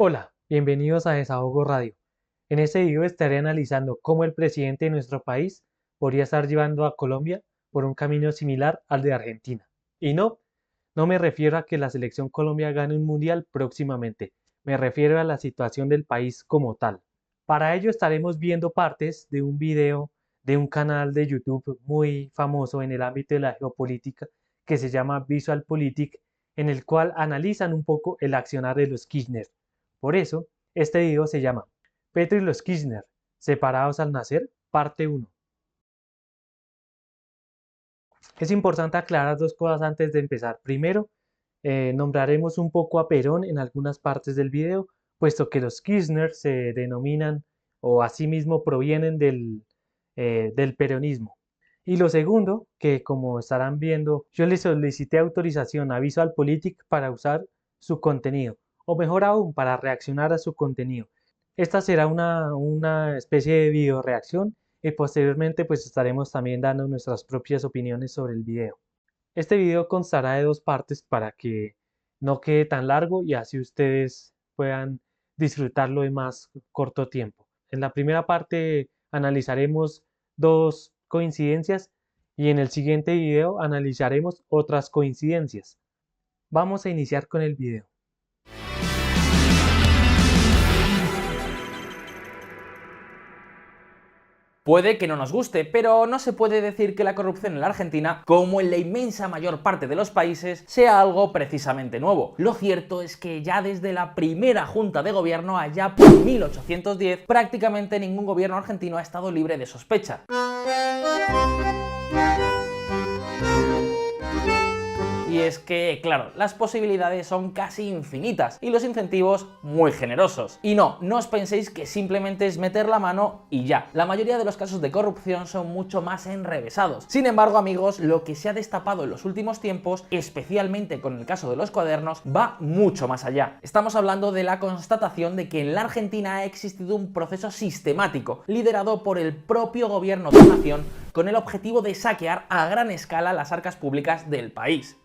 Hola, bienvenidos a Desahogo Radio. En este video estaré analizando cómo el presidente de nuestro país podría estar llevando a Colombia por un camino similar al de Argentina. Y no me refiero a que la selección Colombia gane un mundial próximamente, me refiero a la situación del país como tal. Para ello estaremos viendo partes de un video de un canal de YouTube muy famoso en el ámbito de la geopolítica que se llama VisualPolitik, en el cual analizan un poco el accionar de los Kirchner. Por eso, este video se llama Petro y los Kirchner, separados al nacer, parte 1. Es importante aclarar dos cosas antes de empezar. Primero, nombraremos un poco a Perón en algunas partes del video, puesto que los Kirchner se denominan o asimismo provienen del peronismo. Y lo segundo, que como estarán viendo, yo le solicité autorización a VisualPolitik para usar su contenido, o mejor aún, para reaccionar a su contenido. Esta será una especie de video reacción y posteriormente pues estaremos también dando nuestras propias opiniones sobre el video. Este video constará de dos partes para que no quede tan largo y así ustedes puedan disfrutarlo de más corto tiempo. En la primera parte analizaremos dos coincidencias y en el siguiente video analizaremos otras coincidencias. Vamos a iniciar con el video. Puede que no nos guste, pero no se puede decir que la corrupción en la Argentina, como en la inmensa mayor parte de los países, sea algo precisamente nuevo. Lo cierto es que ya desde la primera junta de gobierno, allá por 1810, prácticamente ningún gobierno argentino ha estado libre de sospecha. Y es que, claro, las posibilidades son casi infinitas y los incentivos muy generosos. Y no os penséis que simplemente es meter la mano y ya. La mayoría de los casos de corrupción son mucho más enrevesados. Sin embargo, amigos, lo que se ha destapado en los últimos tiempos, especialmente con el caso de los cuadernos, va mucho más allá. Estamos hablando de la constatación de que en la Argentina ha existido un proceso sistemático, liderado por el propio gobierno de la nación, con el objetivo de saquear a gran escala las arcas públicas del país.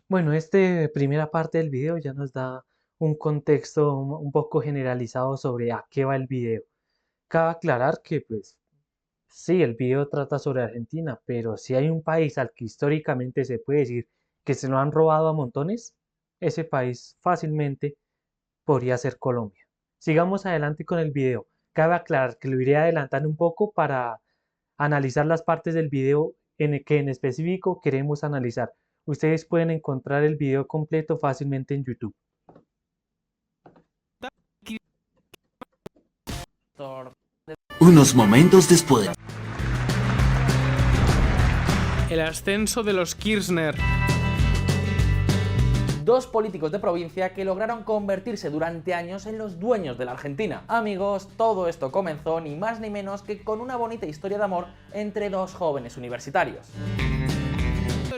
Bueno, esta primera parte del video ya nos da un contexto un poco generalizado sobre a qué va el video. Cabe aclarar que, pues, sí, el video trata sobre Argentina, pero si hay un país al que históricamente se puede decir que se lo han robado a montones, ese país fácilmente podría ser Colombia. Sigamos adelante con el video. Cabe aclarar que lo iré adelantando un poco para analizar las partes del video en el que en específico queremos analizar. Ustedes pueden encontrar el video completo fácilmente en YouTube. Unos momentos después. El ascenso de los Kirchner. Dos políticos de provincia que lograron convertirse durante años en los dueños de la Argentina. Amigos, todo esto comenzó ni más ni menos que con una bonita historia de amor entre dos jóvenes universitarios.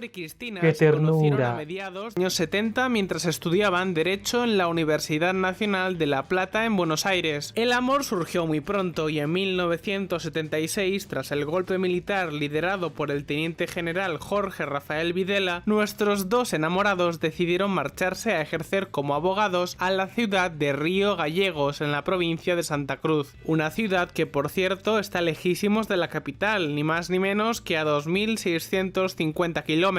Y Cristina ¡Qué se conocieron a ternura! mediados de los años 70 mientras estudiaban Derecho en la Universidad Nacional de La Plata en Buenos Aires. El amor surgió muy pronto y en 1976, tras el golpe militar liderado por el teniente general Jorge Rafael Videla, nuestros dos enamorados decidieron marcharse a ejercer como abogados a la ciudad de Río Gallegos, en la provincia de Santa Cruz. Una ciudad que, por cierto, está lejísimos de la capital, ni más ni menos que a 2.650 kilómetros.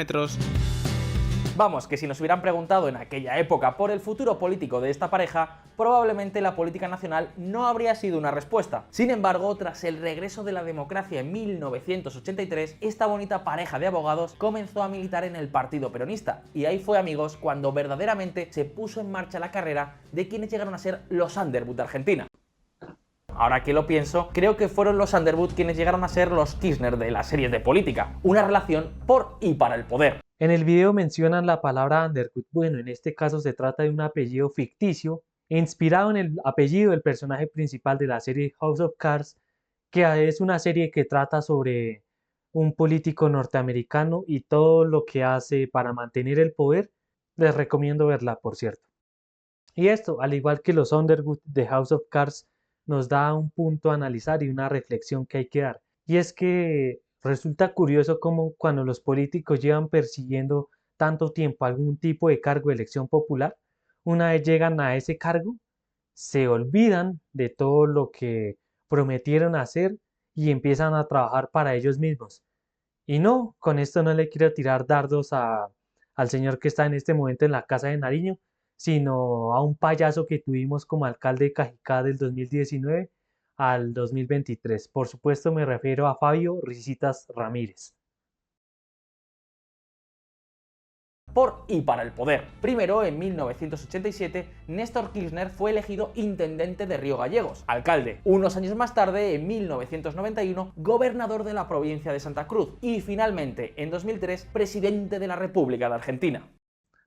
Vamos, que si nos hubieran preguntado en aquella época por el futuro político de esta pareja, probablemente la política nacional no habría sido una respuesta. Sin embargo, tras el regreso de la democracia en 1983, esta bonita pareja de abogados comenzó a militar en el Partido Peronista. Y ahí fue, amigos, cuando verdaderamente se puso en marcha la carrera de quienes llegaron a ser los Underwood de Argentina. Ahora que lo pienso, creo que fueron los Underwood quienes llegaron a ser los Kirchner de las series de política. Una relación por y para el poder. En el video mencionan la palabra Underwood. Bueno, en este caso se trata de un apellido ficticio, inspirado en el apellido del personaje principal de la serie House of Cards, que es una serie que trata sobre un político norteamericano y todo lo que hace para mantener el poder. Les recomiendo verla, por cierto. Y esto, al igual que los Underwood de House of Cards, nos da un punto a analizar y una reflexión que hay que dar. Y es que Resulta curioso cómo cuando los políticos llevan persiguiendo tanto tiempo algún tipo de cargo de elección popular, una vez llegan a ese cargo, se olvidan de todo lo que prometieron hacer y empiezan a trabajar para ellos mismos. Y no, con esto no le quiero tirar dardos al señor que está en este momento en la Casa de Nariño, sino a un payaso que tuvimos como alcalde de Cajicá del 2019 al 2023. Por supuesto me refiero a Fabio Risitas Ramírez. Por y para el poder. Primero, en 1987, Néstor Kirchner fue elegido intendente de Río Gallegos, alcalde. Unos años más tarde, en 1991, gobernador de la provincia de Santa Cruz. Y finalmente, en 2003, presidente de la República de Argentina.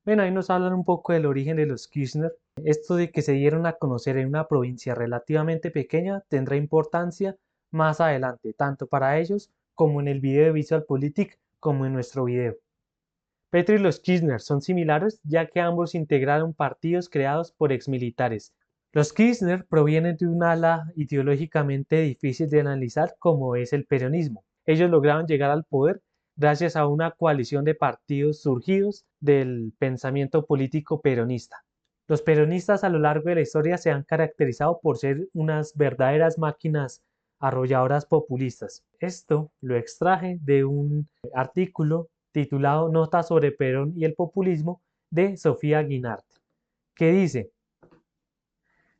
Bueno, ahí nos hablan un poco del origen de los Kirchner. Esto de que se dieron a conocer en una provincia relativamente pequeña tendrá importancia más adelante, tanto para ellos como en el video de VisualPolitik, como en nuestro video. Petro y los Kirchner son similares ya que ambos integraron partidos creados por exmilitares. Los Kirchner provienen de un ala ideológicamente difícil de analizar como es el peronismo. Ellos lograron llegar al poder gracias a una coalición de partidos surgidos del pensamiento político peronista. Los peronistas a lo largo de la historia se han caracterizado por ser unas verdaderas máquinas arrolladoras populistas. Esto lo extraje de un artículo titulado Notas sobre Perón y el populismo de Sofía Guinart, que dice: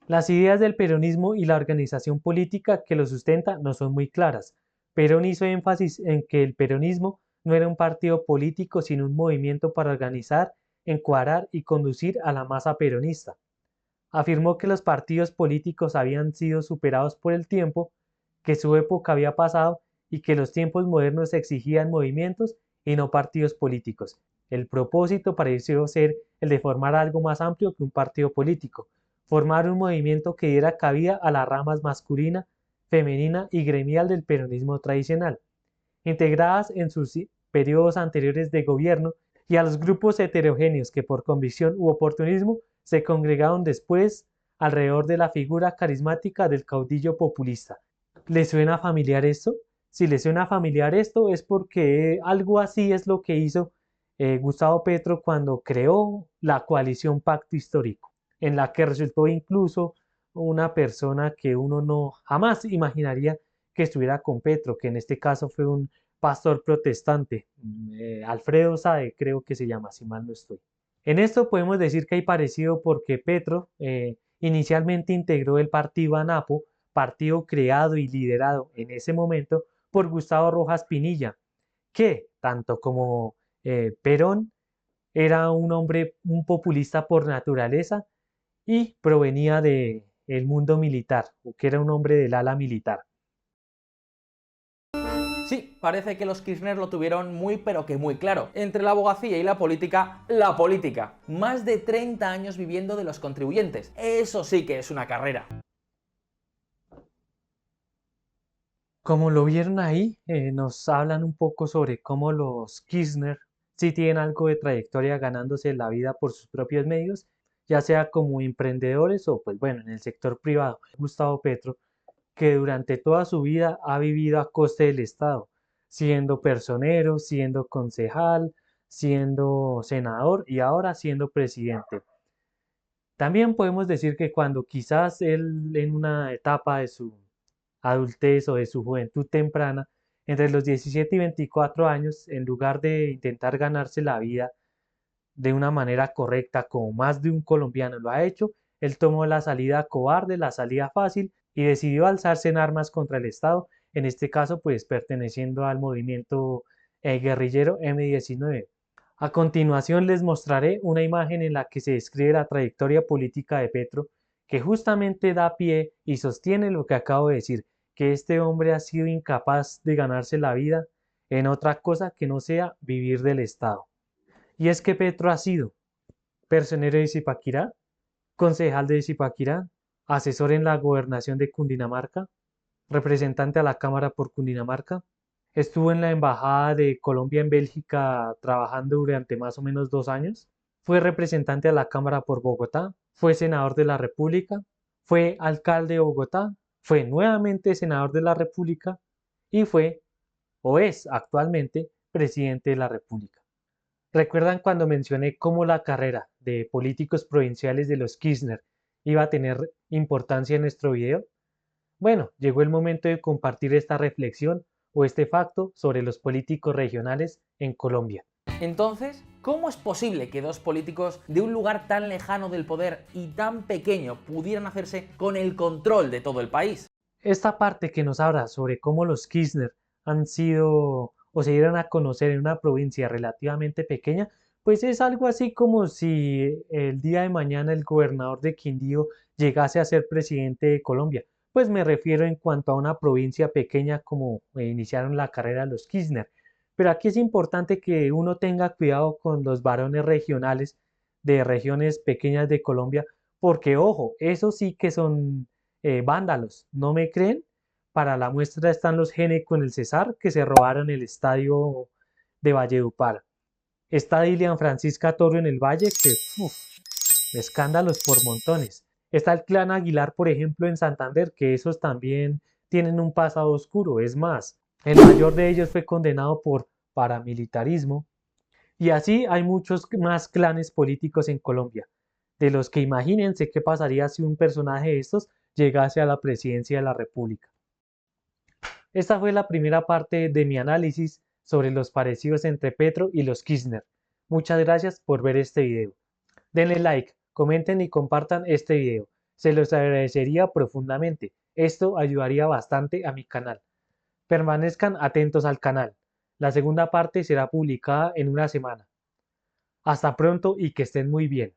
las ideas del peronismo y la organización política que lo sustenta no son muy claras. Perón hizo énfasis en que el peronismo no era un partido político sino un movimiento para organizar, encuadrar y conducir a la masa peronista. Afirmó que los partidos políticos habían sido superados por el tiempo, que su época había pasado y que los tiempos modernos exigían movimientos y no partidos políticos. El propósito pareció ser el de formar algo más amplio que un partido político, formar un movimiento que diera cabida a las ramas masculina, femenina y gremial del peronismo tradicional, integradas en sus periodos anteriores de gobierno, y a los grupos heterogéneos que por convicción u oportunismo se congregaron después alrededor de la figura carismática del caudillo populista. ¿Le suena familiar esto? Si le suena familiar esto es porque algo así es lo que hizo Gustavo Petro cuando creó la coalición Pacto Histórico, en la que resultó incluso una persona que uno no jamás imaginaría que estuviera con Petro, que en este caso fue un pastor protestante, Alfredo Sade creo que se llama, si mal no estoy. En esto podemos decir que hay parecido porque Petro inicialmente integró el partido ANAPO, partido creado y liderado en ese momento por Gustavo Rojas Pinilla, que tanto como Perón era un hombre, un populista por naturaleza y provenía del mundo militar, o que era un hombre del ala militar. Sí, parece que los Kirchner lo tuvieron muy pero que muy claro. Entre la abogacía y la política, la política. Más de 30 años viviendo de los contribuyentes. Eso sí que es una carrera. Como lo vieron ahí, nos hablan un poco sobre cómo los Kirchner sí tienen algo de trayectoria ganándose la vida por sus propios medios, ya sea como emprendedores o pues bueno, en el sector privado. Gustavo Petro, que durante toda su vida ha vivido a costa del Estado, siendo personero, siendo concejal, siendo senador y ahora siendo presidente. También podemos decir que cuando quizás él en una etapa de su adultez o de su juventud temprana, entre los 17 y 24 años, en lugar de intentar ganarse la vida de una manera correcta, como más de un colombiano lo ha hecho, él tomó la salida cobarde, la salida fácil y decidió alzarse en armas contra el Estado, en este caso pues perteneciendo al movimiento guerrillero M-19. A continuación les mostraré una imagen en la que se describe la trayectoria política de Petro, que justamente da pie y sostiene lo que acabo de decir, que este hombre ha sido incapaz de ganarse la vida en otra cosa que no sea vivir del Estado. Y es que Petro ha sido personero de Zipaquirá, concejal de Zipaquirá, asesor en la gobernación de Cundinamarca, representante a la Cámara por Cundinamarca, estuvo en la Embajada de Colombia en Bélgica trabajando durante más o menos 2 años, fue representante a la Cámara por Bogotá, fue senador de la República, fue alcalde de Bogotá, fue nuevamente senador de la República y fue o es actualmente presidente de la República. ¿Recuerdan cuando mencioné cómo la carrera de políticos provinciales de los Kirchner iba a tener importancia en nuestro video? Bueno, llegó el momento de compartir esta reflexión o este facto sobre los políticos regionales en Colombia. Entonces, ¿cómo es posible que dos políticos de un lugar tan lejano del poder y tan pequeño pudieran hacerse con el control de todo el país? Esta parte que nos habla sobre cómo los Kirchner han sido o se dieron a conocer en una provincia relativamente pequeña, pues es algo así como si el día de mañana el gobernador de Quindío llegase a ser presidente de Colombia. Pues me refiero en cuanto a una provincia pequeña como iniciaron la carrera los Kirchner. Pero aquí es importante que uno tenga cuidado con los varones regionales de regiones pequeñas de Colombia, porque ojo, esos sí que son vándalos, ¿no me creen? Para la muestra están los Gene con el Cesar que se robaron el estadio de Valledupar. Está Dilian Francisca Toro en el Valle, que escándalos por montones. Está el clan Aguilar, por ejemplo, en Santander, que esos también tienen un pasado oscuro. Es más, el mayor de ellos fue condenado por paramilitarismo. Y así hay muchos más clanes políticos en Colombia, de los que imagínense qué pasaría si un personaje de estos llegase a la presidencia de la República. Esta fue la primera parte de mi análisis sobre los parecidos entre Petro y los Kirchner. Muchas gracias por ver este video. Denle like, comenten y compartan este video. Se los agradecería profundamente. Esto ayudaría bastante a mi canal. Permanezcan atentos al canal. La segunda parte será publicada en una semana. Hasta pronto y que estén muy bien.